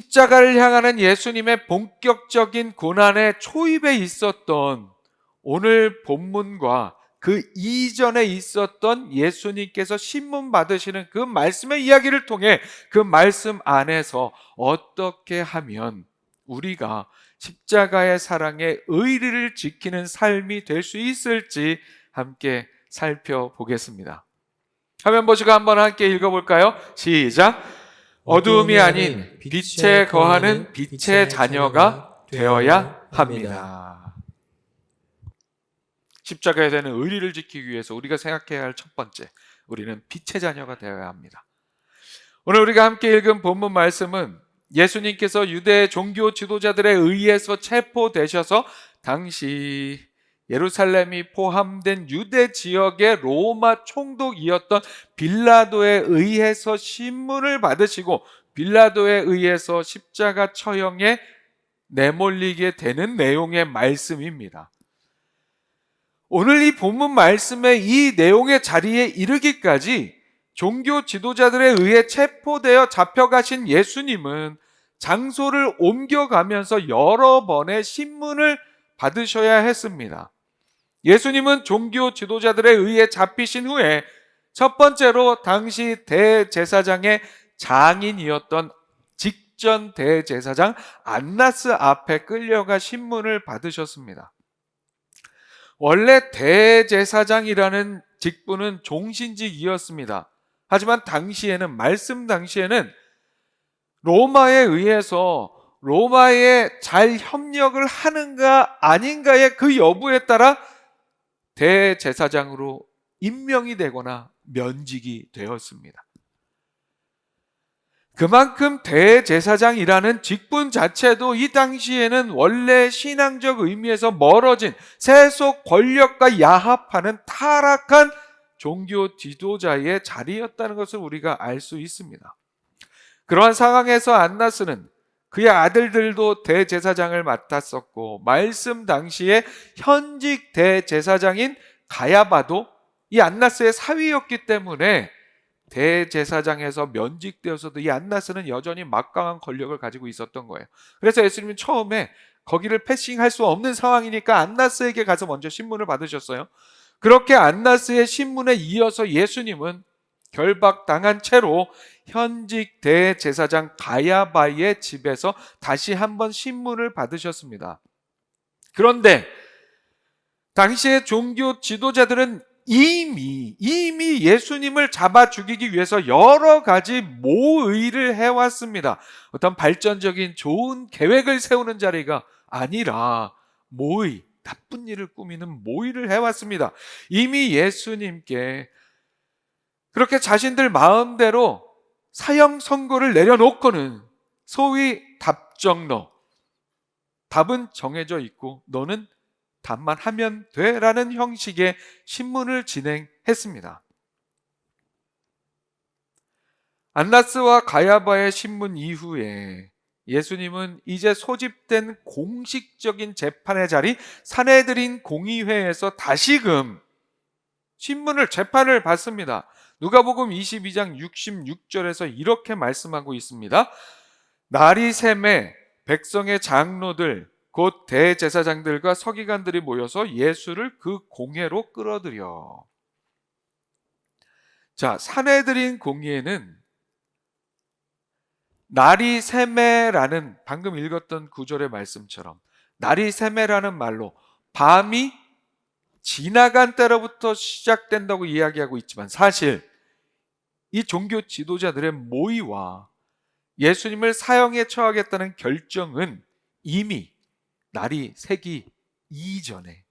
십자가를 향하는 예수님의 본격적인 고난의 초입에 있었던 오늘 본문과 그 이전에 있었던 예수님께서 신문 받으시는 그 말씀의 이야기를 통해 그 말씀 안에서 어떻게 하면 우리가 십자가의 사랑의 의리를 지키는 삶이 될 수 있을지 함께 살펴보겠습니다. 화면 보시고 한번 함께 읽어볼까요? 시작! 어두움이 아닌 빛에 거하는 빛의 자녀가 되어야 합니다. 십자가에 대한 의리를 지키기 위해서 우리가 생각해야 할 첫 번째, 우리는 빛의 자녀가 되어야 합니다. 오늘 우리가 함께 읽은 본문 말씀은 예수님께서 유대 종교 지도자들에 의해서 체포되셔서 당시 예루살렘이 포함된 유대 지역의 로마 총독이었던 빌라도에 의해서 신문을 받으시고 빌라도에 의해서 십자가 처형에 내몰리게 되는 내용의 말씀입니다. 오늘 이 본문 말씀의 이 내용의 자리에 이르기까지 종교 지도자들에 의해 체포되어 잡혀가신 예수님은 장소를 옮겨가면서 여러 번의 신문을 받으셔야 했습니다. 예수님은 종교 지도자들에 의해 잡히신 후에 첫 번째로 당시 대제사장의 장인이었던 직전 대제사장 안나스 앞에 끌려가 신문을 받으셨습니다. 원래 대제사장이라는 직분은 종신직이었습니다. 하지만 말씀 당시에는 로마에 의해서 로마에 잘 협력을 하는가 아닌가의 그 여부에 따라 대제사장으로 임명이 되거나 면직이 되었습니다. 그만큼 대제사장이라는 직분 자체도 이 당시에는 원래 신앙적 의미에서 멀어진 세속 권력과 야합하는 타락한 종교 지도자의 자리였다는 것을 우리가 알 수 있습니다. 그러한 상황에서 안나스는 그의 아들들도 대제사장을 맡았었고 말씀 당시에 현직 대제사장인 가야바도 이 안나스의 사위였기 때문에 대제사장에서 면직되어서도 이 안나스는 여전히 막강한 권력을 가지고 있었던 거예요. 그래서 예수님은 처음에 거기를 패싱할 수 없는 상황이니까 안나스에게 가서 먼저 신문을 받으셨어요. 그렇게 안나스의 신문에 이어서 예수님은 결박당한 채로 현직 대제사장 가야바의 집에서 다시 한번 신문을 받으셨습니다. 그런데 당시의 종교 지도자들은 이미 예수님을 잡아 죽이기 위해서 여러 가지 모의를 해왔습니다. 어떤 발전적인 좋은 계획을 세우는 자리가 아니라 모의, 나쁜 일을 꾸미는 모의를 해왔습니다. 이미 예수님께 그렇게 자신들 마음대로 사형 선고를 내려놓고는 소위 답정너, 답은 정해져 있고 너는 답만 하면 돼 라는 형식의 신문을 진행했습니다. 안나스와 가야바의 신문 이후에 예수님은 이제 소집된 공식적인 재판의 자리 산헤드린 공의회에서 다시금 재판을 받습니다. 누가복음 22장 66절에서 이렇게 말씀하고 있습니다. 날이 샘에 백성의 장로들 곧 대제사장들과 서기관들이 모여서 예수를 그 공회로 끌어들여. 자, 산헤드린 공의회는 날이 샘에라는 방금 읽었던 구절의 말씀처럼 날이 샘에라는 말로 밤이 지나간 때로부터 시작된다고 이야기하고 있지만 사실 이 종교 지도자들의 모의와 예수님을 사형에 처하겠다는 결정은 이미 날이 새기 이전에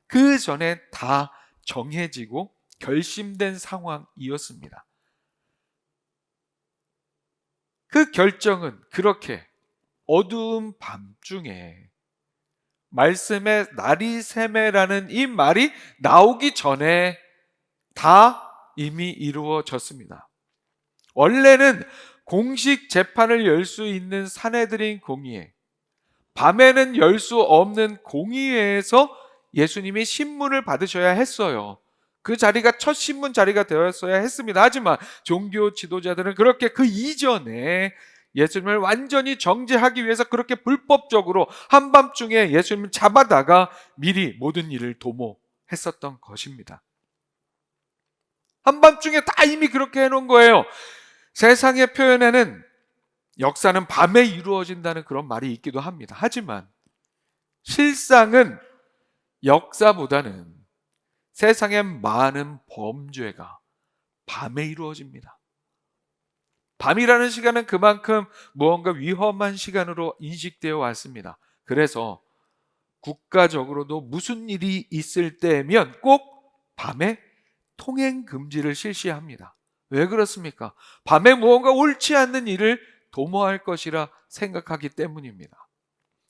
그 전에 다 정해지고 결심된 상황이었습니다. 그 결정은 그렇게 어두운 밤중에 말씀에 날이 샘에라는 이 말이 나오기 전에 다 이미 이루어졌습니다. 원래는 공식 재판을 열 수 있는 산헤드린 공의회, 밤에는 열 수 없는 공의회에서 예수님이 신문을 받으셔야 했어요. 그 자리가 첫 신문 자리가 되었어야 했습니다. 하지만 종교 지도자들은 그렇게 그 이전에 예수님을 완전히 정죄하기 위해서 그렇게 불법적으로 한밤중에 예수님을 잡아다가 미리 모든 일을 도모했었던 것입니다. 한밤중에 다 이미 그렇게 해놓은 거예요. 세상의 표현에는 역사는 밤에 이루어진다는 그런 말이 있기도 합니다. 하지만 실상은 역사보다는 세상의 많은 범죄가 밤에 이루어집니다. 밤이라는 시간은 그만큼 무언가 위험한 시간으로 인식되어 왔습니다. 그래서 국가적으로도 무슨 일이 있을 때면 꼭 밤에 통행 금지를 실시합니다. 왜 그렇습니까? 밤에 무언가 옳지 않는 일을 도모할 것이라 생각하기 때문입니다.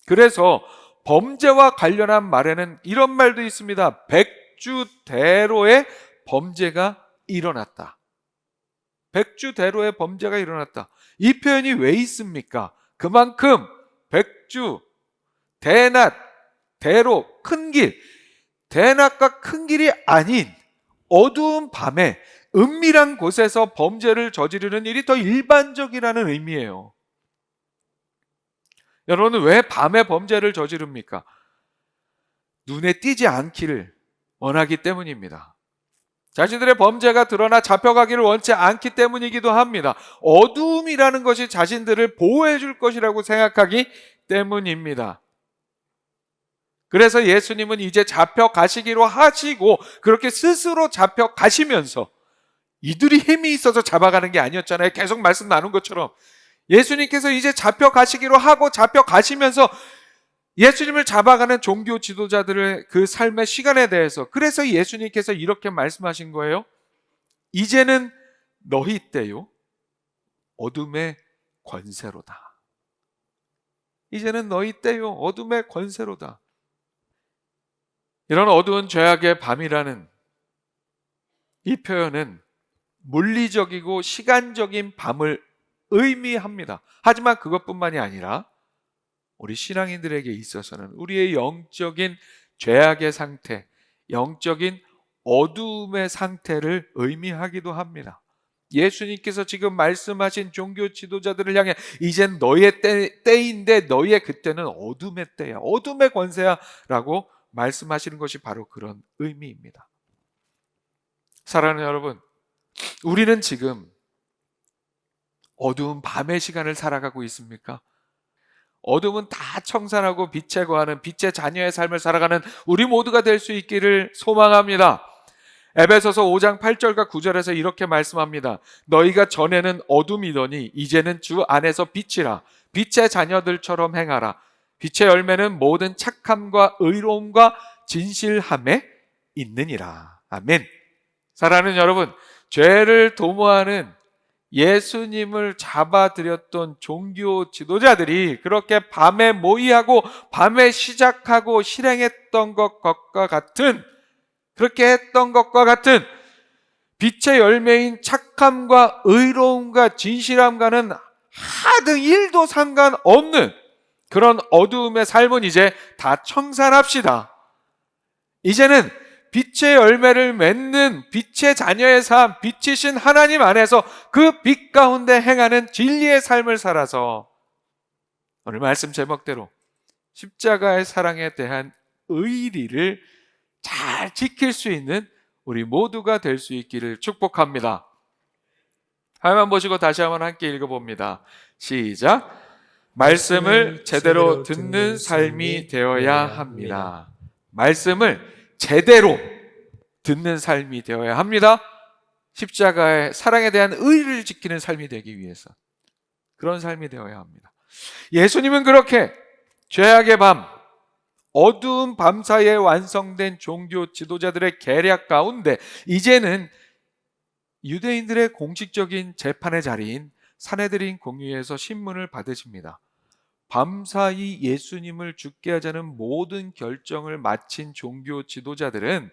그래서 범죄와 관련한 말에는 이런 말도 있습니다. 백주대로의 범죄가 일어났다. 백주대로의 범죄가 일어났다. 이 표현이 왜 있습니까? 그만큼 백주, 대낮, 대로, 큰 길, 대낮과 큰 길이 아닌 어두운 밤에 은밀한 곳에서 범죄를 저지르는 일이 더 일반적이라는 의미예요. 여러분은 왜 밤에 범죄를 저지릅니까? 눈에 띄지 않기를 원하기 때문입니다. 자신들의 범죄가 드러나 잡혀가기를 원치 않기 때문이기도 합니다. 어두움이라는 것이 자신들을 보호해 줄 것이라고 생각하기 때문입니다. 그래서 예수님은 이제 잡혀가시기로 하시고 그렇게 스스로 잡혀가시면서 이들이 힘이 있어서 잡아가는 게 아니었잖아요. 계속 말씀 나눈 것처럼 예수님께서 이제 잡혀가시기로 하고 잡혀가시면서 예수님을 잡아가는 종교 지도자들의 그 삶의 시간에 대해서 그래서 예수님께서 이렇게 말씀하신 거예요. 이제는 너희 때요 어둠의 권세로다. 이제는 너희 때요 어둠의 권세로다. 이런 어두운 죄악의 밤이라는 이 표현은 물리적이고 시간적인 밤을 의미합니다. 하지만 그것뿐만이 아니라 우리 신앙인들에게 있어서는 우리의 영적인 죄악의 상태, 영적인 어두움의 상태를 의미하기도 합니다. 예수님께서 지금 말씀하신 종교 지도자들을 향해 이젠 너의 때인데 너의 그때는 어둠의 때야, 어둠의 권세야 라고 말씀하시는 것이 바로 그런 의미입니다. 사랑하는 여러분, 우리는 지금 어두운 밤의 시간을 살아가고 있습니까? 어둠은 다 청산하고 빛에 거하는 빛의 자녀의 삶을 살아가는 우리 모두가 될 수 있기를 소망합니다. 에베소서 5장 8절과 9절에서 이렇게 말씀합니다. 너희가 전에는 어둠이더니 이제는 주 안에서 빛이라. 빛의 자녀들처럼 행하라. 빛의 열매는 모든 착함과 의로움과 진실함에 있느니라. 아멘. 사랑하는 여러분, 죄를 도모하는 예수님을 잡아들였던 종교 지도자들이 그렇게 밤에 모의하고 밤에 시작하고 실행했던 것과 같은, 그렇게 했던 것과 같은 빛의 열매인 착함과 의로움과 진실함과는 하등 1도 상관없는 그런 어두움의 삶은 이제 다 청산합시다. 이제는 빛의 열매를 맺는 빛의 자녀의 삶, 빛이신 하나님 안에서 그 빛 가운데 행하는 진리의 삶을 살아서 오늘 말씀 제목대로 십자가의 사랑에 대한 의리를 잘 지킬 수 있는 우리 모두가 될 수 있기를 축복합니다. 화면 보시고 다시 한번 함께 읽어봅니다. 시작. 말씀을 제대로 듣는 삶이 되어야 합니다. 말씀을 제대로 듣는 삶이 되어야 합니다. 십자가의 사랑에 대한 의리를 지키는 삶이 되기 위해서 그런 삶이 되어야 합니다. 예수님은 그렇게 죄악의 밤, 어두운 밤 사이에 완성된 종교 지도자들의 계략 가운데 이제는 유대인들의 공식적인 재판의 자리인 산헤드린 공의회에서 신문을 받으십니다. 밤사이 예수님을 죽게 하자는 모든 결정을 마친 종교 지도자들은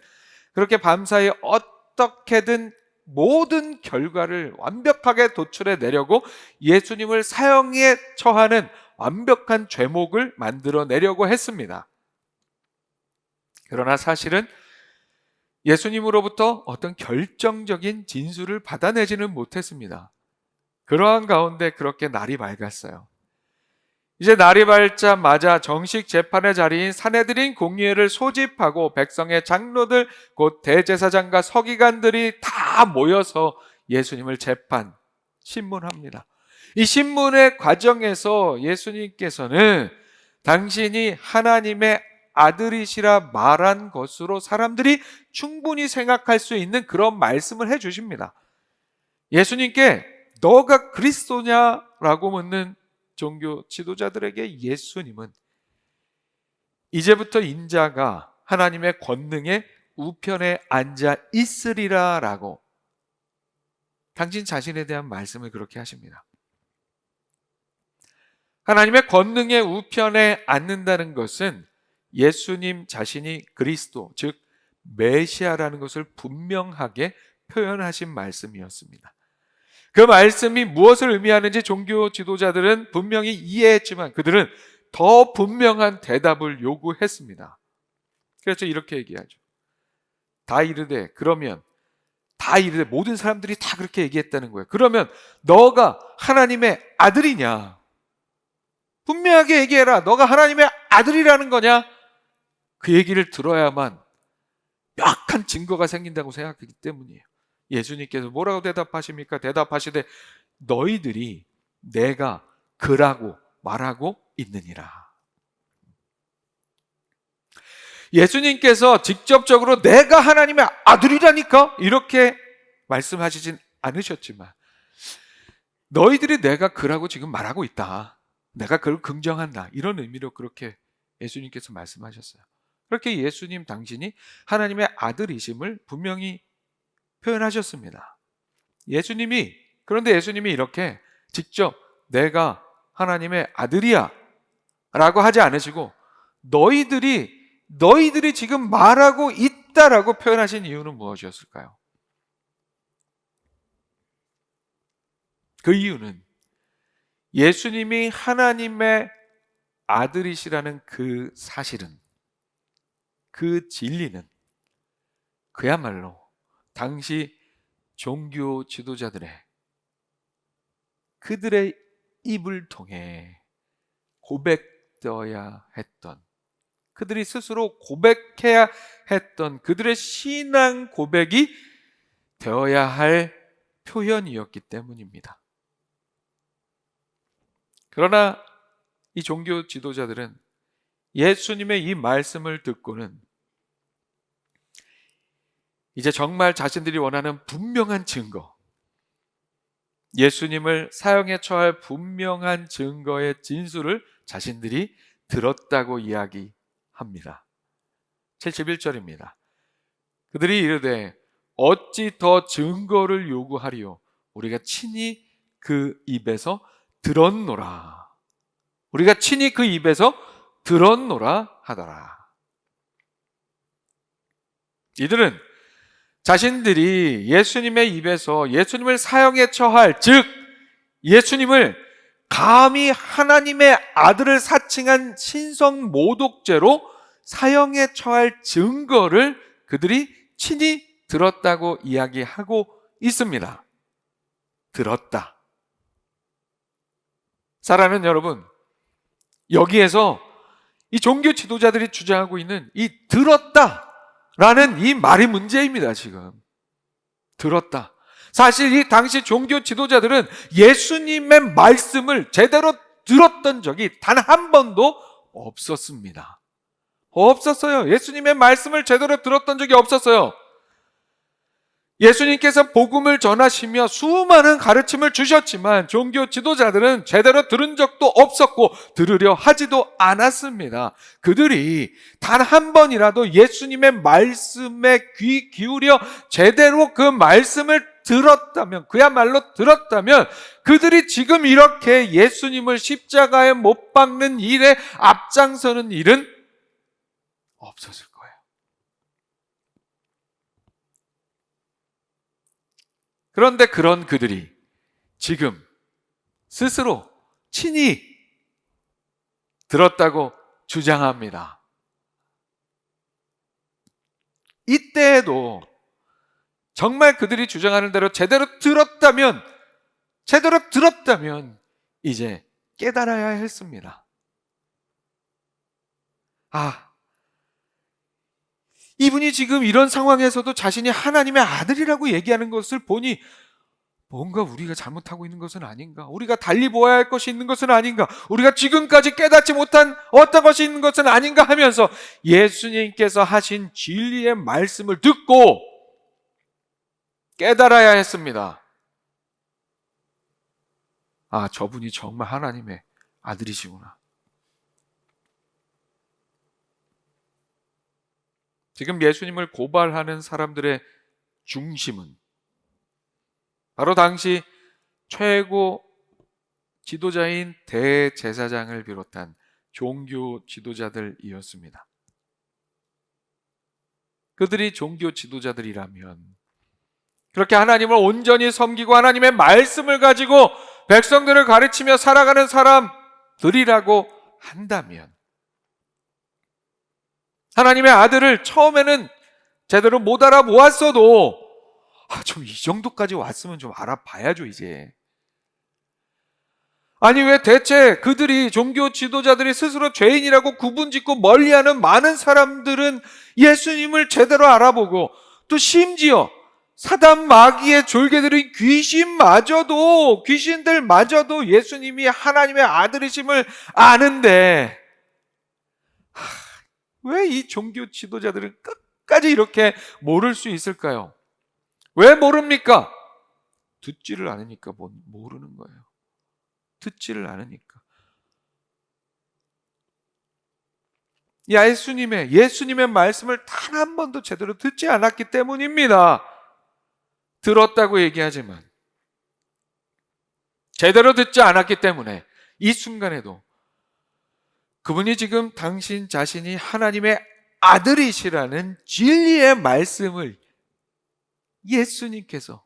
그렇게 밤사이 어떻게든 모든 결과를 완벽하게 도출해 내려고 예수님을 사형에 처하는 완벽한 죄목을 만들어 내려고 했습니다. 그러나 사실은 예수님으로부터 어떤 결정적인 진술을 받아내지는 못했습니다. 그러한 가운데 그렇게 날이 밝았어요. 이제 날이 밝자마자 정식 재판의 자리인 산헤드린 공의회를 소집하고 백성의 장로들 곧 대제사장과 서기관들이 다 모여서 예수님을 재판, 신문합니다. 이 신문의 과정에서 예수님께서는 당신이 하나님의 아들이시라 말한 것으로 사람들이 충분히 생각할 수 있는 그런 말씀을 해주십니다. 예수님께 너가 그리스도냐라고 묻는 종교 지도자들에게 예수님은 이제부터 인자가 하나님의 권능의 우편에 앉아 있으리라 라고 당신 자신에 대한 말씀을 그렇게 하십니다. 하나님의 권능의 우편에 앉는다는 것은 예수님 자신이 그리스도, 즉 메시아라는 것을 분명하게 표현하신 말씀이었습니다. 그 말씀이 무엇을 의미하는지 종교 지도자들은 분명히 이해했지만 그들은 더 분명한 대답을 요구했습니다. 그래서 이렇게 얘기하죠. 다 이르되 모든 사람들이 다 그렇게 얘기했다는 거예요. 그러면 너가 하나님의 아들이냐? 분명하게 얘기해라. 너가 하나님의 아들이라는 거냐? 그 얘기를 들어야만 명확한 증거가 생긴다고 생각하기 때문이에요. 예수님께서 뭐라고 대답하십니까? 대답하시되 너희들이 내가 그라고 말하고 있느니라. 예수님께서 직접적으로 내가 하나님의 아들이라니까 이렇게 말씀하시진 않으셨지만 너희들이 내가 그라고 지금 말하고 있다. 내가 그걸 긍정한다. 이런 의미로 그렇게 예수님께서 말씀하셨어요. 그렇게 예수님 당신이 하나님의 아들이심을 분명히 표현하셨습니다. 그런데 예수님이 이렇게 직접 내가 하나님의 아들이야 라고 하지 않으시고 너희들이 지금 말하고 있다라고 표현하신 이유는 무엇이었을까요? 그 이유는 예수님이 하나님의 아들이시라는 그 사실은, 그 진리는 그야말로 당시 종교 지도자들의 그들의 입을 통해 고백되어야 했던, 그들이 스스로 고백해야 했던 그들의 신앙 고백이 되어야 할 표현이었기 때문입니다. 그러나 이 종교 지도자들은 예수님의 이 말씀을 듣고는 이제 정말 자신들이 원하는 분명한 증거, 예수님을 사형에 처할 분명한 증거의 진술을 자신들이 들었다고 이야기합니다. 71절입니다. 그들이 이르되 어찌 더 증거를 요구하리요? 우리가 친히 그 입에서 들었노라. 우리가 친히 그 입에서 들었노라 하더라. 이들은 자신들이 예수님의 입에서 예수님을 사형에 처할, 즉 예수님을 감히 하나님의 아들을 사칭한 신성 모독죄로 사형에 처할 증거를 그들이 친히 들었다고 이야기하고 있습니다. 들었다. 사랑하는 여러분, 여기에서 이 종교 지도자들이 주장하고 있는 이 들었다라는 이 말이 문제입니다. 지금 들었다. 사실 이 당시 종교 지도자들은 예수님의 말씀을 제대로 들었던 적이 단 한 번도 없었습니다. 없었어요. 예수님의 말씀을 제대로 들었던 적이 없었어요. 예수님께서 복음을 전하시며 수많은 가르침을 주셨지만 종교 지도자들은 제대로 들은 적도 없었고 들으려 하지도 않았습니다. 그들이 단 한 번이라도 예수님의 말씀에 귀 기울여 제대로 그 말씀을 들었다면, 그야말로 들었다면 그들이 지금 이렇게 예수님을 십자가에 못 박는 일에 앞장서는 일은 없었을 거예요. 그런데 그런 그들이 지금 스스로 친히 들었다고 주장합니다. 이때에도 정말 그들이 주장하는 대로 제대로 들었다면 제대로 들었다면 이제 깨달아야 했습니다. 이분이 지금 이런 상황에서도 자신이 하나님의 아들이라고 얘기하는 것을 보니 뭔가 우리가 잘못하고 있는 것은 아닌가? 우리가 달리 보아야 할 것이 있는 것은 아닌가? 우리가 지금까지 깨닫지 못한 어떤 것이 있는 것은 아닌가 하면서 예수님께서 하신 진리의 말씀을 듣고 깨달아야 했습니다. 저분이 정말 하나님의 아들이시구나. 지금 예수님을 고발하는 사람들의 중심은 바로 당시 최고 지도자인 대제사장을 비롯한 종교 지도자들이었습니다. 그들이 종교 지도자들이라면 그렇게 하나님을 온전히 섬기고 하나님의 말씀을 가지고 백성들을 가르치며 살아가는 사람들이라고 한다면 하나님의 아들을 처음에는 제대로 못 알아보았어도 좀 이 정도까지 왔으면 좀 알아봐야죠 이제. 왜 대체 그들이 종교 지도자들이 스스로 죄인이라고 구분짓고 멀리하는 많은 사람들은 예수님을 제대로 알아보고 또 심지어 사단 마귀의 졸개들인 귀신들마저도 예수님이 하나님의 아들이심을 아는데 왜 이 종교 지도자들은 끝까지 이렇게 모를 수 있을까요? 왜 모릅니까? 듣지를 않으니까 모르는 거예요. 듣지를 않으니까. 예수님의 말씀을 단 한 번도 제대로 듣지 않았기 때문입니다. 들었다고 얘기하지만 제대로 듣지 않았기 때문에 이 순간에도 그분이 지금 당신 자신이 하나님의 아들이시라는 진리의 말씀을 예수님께서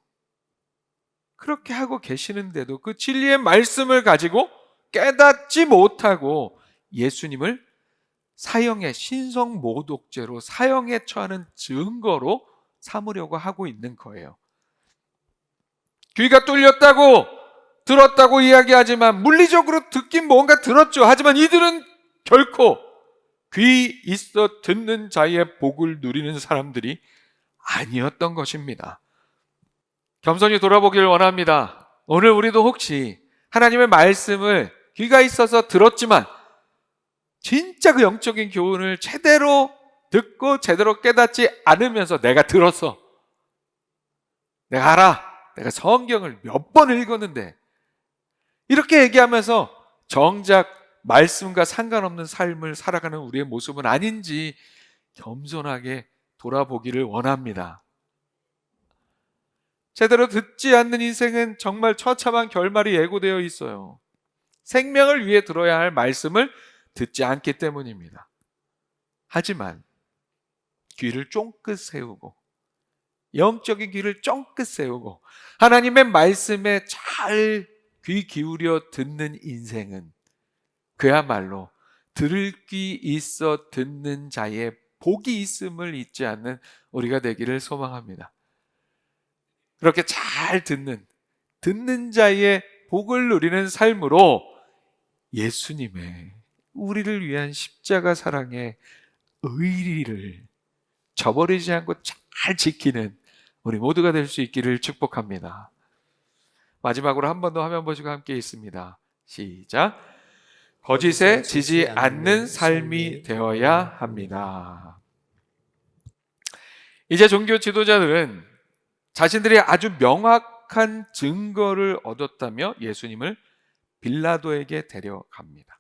그렇게 하고 계시는데도 그 진리의 말씀을 가지고 깨닫지 못하고 예수님을 사형의 신성모독죄로 사형에 처하는 증거로 삼으려고 하고 있는 거예요. 귀가 뚫렸다고 들었다고 이야기하지만 물리적으로 듣긴 뭔가 들었죠. 하지만 이들은 결코 귀 있어 듣는 자의 복을 누리는 사람들이 아니었던 것입니다. 겸손히 돌아보기를 원합니다. 오늘 우리도 혹시 하나님의 말씀을 귀가 있어서 들었지만 진짜 그 영적인 교훈을 제대로 듣고 제대로 깨닫지 않으면서 내가 들었어, 내가 알아, 내가 성경을 몇 번 읽었는데 이렇게 얘기하면서 정작 말씀과 상관없는 삶을 살아가는 우리의 모습은 아닌지 겸손하게 돌아보기를 원합니다. 제대로 듣지 않는 인생은 정말 처참한 결말이 예고되어 있어요. 생명을 위해 들어야 할 말씀을 듣지 않기 때문입니다. 하지만 귀를 쫑긋 세우고 영적인 귀를 쫑긋 세우고 하나님의 말씀에 잘 귀 기울여 듣는 인생은 그야말로 들을 귀 있어 듣는 자의 복이 있음을 잊지 않는 우리가 되기를 소망합니다. 그렇게 잘 듣는 자의 복을 누리는 삶으로 예수님의 우리를 위한 십자가 사랑의 의리를 저버리지 않고 잘 지키는 우리 모두가 될 수 있기를 축복합니다. 마지막으로 한 번 더 화면 보시고 함께 있습니다. 시작. 거짓에 지지 않는 삶이 되어야 합니다. 이제 종교 지도자들은 자신들이 아주 명확한 증거를 얻었다며 예수님을 빌라도에게 데려갑니다.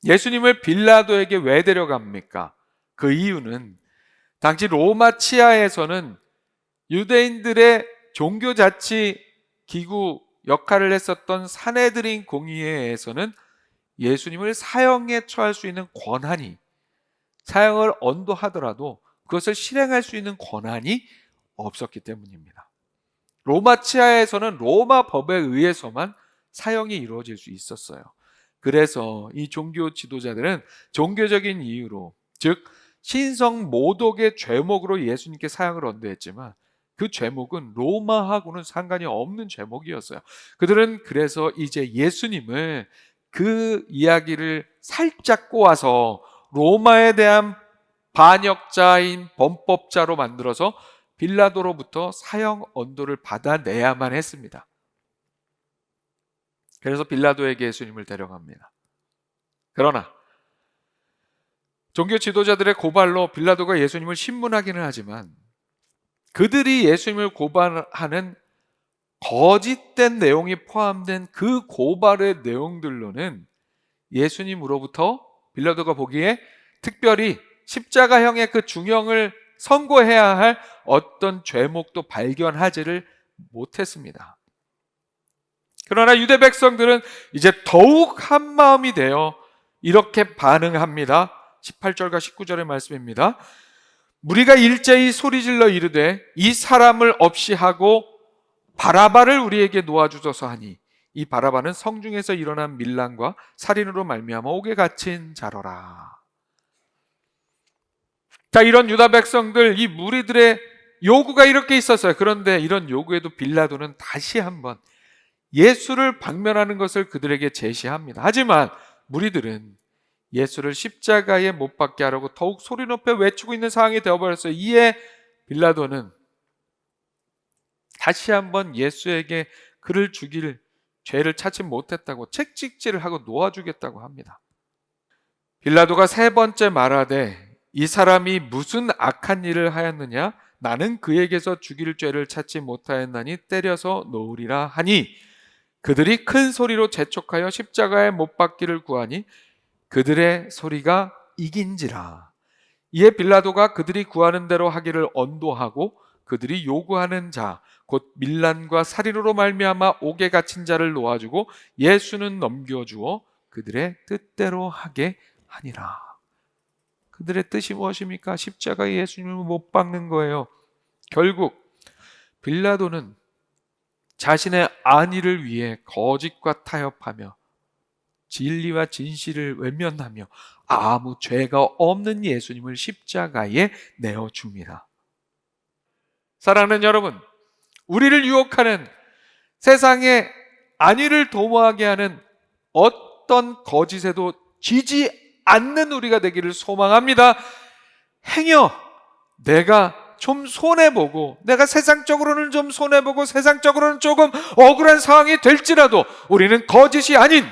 예수님을 빌라도에게 왜 데려갑니까? 그 이유는 당시 로마 치하에서는 유대인들의 종교자치 기구 역할을 했었던 산헤드린 공의회에서는 예수님을 사형에 처할 수 있는 권한이, 사형을 언도하더라도 그것을 실행할 수 있는 권한이 없었기 때문입니다. 로마 치하에서는 로마 법에 의해서만 사형이 이루어질 수 있었어요. 그래서 이 종교 지도자들은 종교적인 이유로, 즉 신성 모독의 죄목으로 예수님께 사형을 언도했지만 그 제목은 로마하고는 상관이 없는 제목이었어요. 그들은 그래서 이제 예수님을 그 이야기를 살짝 꼬아서 로마에 대한 반역자인 범법자로 만들어서 빌라도로부터 사형 언도를 받아내야만 했습니다. 그래서 빌라도에게 예수님을 데려갑니다. 그러나 종교 지도자들의 고발로 빌라도가 예수님을 신문하기는 하지만 그들이 예수님을 고발하는 거짓된 내용이 포함된 그 고발의 내용들로는 예수님으로부터 빌라도가 보기에 특별히 십자가형의 그 중형을 선고해야 할 어떤 죄목도 발견하지를 못했습니다. 그러나 유대 백성들은 이제 더욱 한 마음이 되어 이렇게 반응합니다. 18절과 19절의 말씀입니다. 무리가 일제히 소리질러 이르되 이 사람을 없이 하고 바라바를 우리에게 놓아주소서 하니 이 바라바는 성중에서 일어난 밀란과 살인으로 말미암아 옥에 갇힌 자로라. 자, 이런 유다 백성들, 이 무리들의 요구가 이렇게 있었어요. 그런데 이런 요구에도 빌라도는 다시 한번 예수를 방면하는 것을 그들에게 제시합니다. 하지만 무리들은 예수를 십자가에 못 박게 하려고 더욱 소리 높여 외치고 있는 상황이 되어버렸어요. 이에 빌라도는 다시 한번 예수에게 그를 죽일 죄를 찾지 못했다고 책찍질을 하고 놓아주겠다고 합니다. 빌라도가 세 번째 말하되 이 사람이 무슨 악한 일을 하였느냐? 나는 그에게서 죽일 죄를 찾지 못하였나니 때려서 놓으리라 하니 그들이 큰 소리로 재촉하여 십자가에 못 박기를 구하니 그들의 소리가 이긴지라. 이에 빌라도가 그들이 구하는 대로 하기를 언도하고 그들이 요구하는 자 곧 밀란과 살인으로 말미암아 옥에 갇힌 자를 놓아주고 예수는 넘겨주어 그들의 뜻대로 하게 하니라. 그들의 뜻이 무엇입니까? 십자가에 예수님을 못 박는 거예요. 결국 빌라도는 자신의 안위를 위해 거짓과 타협하며 진리와 진실을 외면하며 아무 죄가 없는 예수님을 십자가에 내어줍니다. 사랑하는 여러분, 우리를 유혹하는 세상의 안위를 도모하게 하는 어떤 거짓에도 지지 않는 우리가 되기를 소망합니다. 행여 내가 좀 손해보고 내가 세상적으로는 좀 손해보고 세상적으로는 조금 억울한 상황이 될지라도 우리는 거짓이 아닌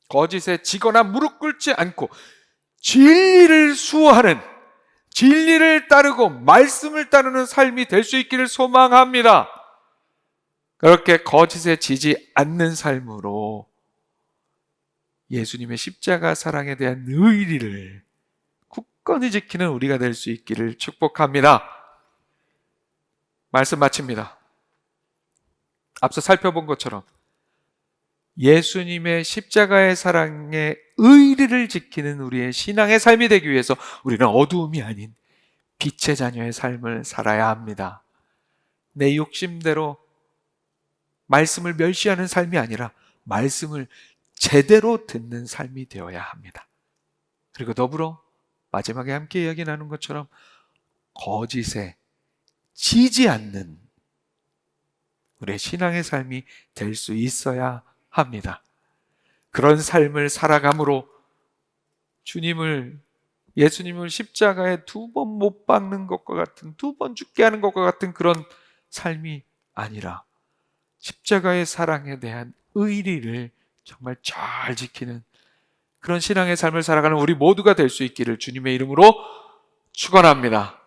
거짓에 지거나 무릎 꿇지 않고 진리를 수호하는 진리를 따르고 말씀을 따르는 삶이 될 수 있기를 소망합니다. 그렇게 거짓에 지지 않는 삶으로 예수님의 십자가 사랑에 대한 의리를 굳건히 지키는 우리가 될 수 있기를 축복합니다. 말씀 마칩니다. 앞서 살펴본 것처럼 예수님의 십자가의 사랑의 의리를 지키는 우리의 신앙의 삶이 되기 위해서 우리는 어두움이 아닌 빛의 자녀의 삶을 살아야 합니다. 내 욕심대로 말씀을 멸시하는 삶이 아니라 말씀을 제대로 듣는 삶이 되어야 합니다. 그리고 더불어 마지막에 함께 이야기 나눈 것처럼 거짓에 지지 않는 우리의 신앙의 삶이 될 수 있어야 합니다. 그런 삶을 살아감으로 예수님을 십자가에 2번 못 박는 것과 같은 2번 죽게 하는 것과 같은 그런 삶이 아니라 십자가의 사랑에 대한 의리를 정말 잘 지키는 그런 신앙의 삶을 살아가는 우리 모두가 될 수 있기를 주님의 이름으로 축원합니다.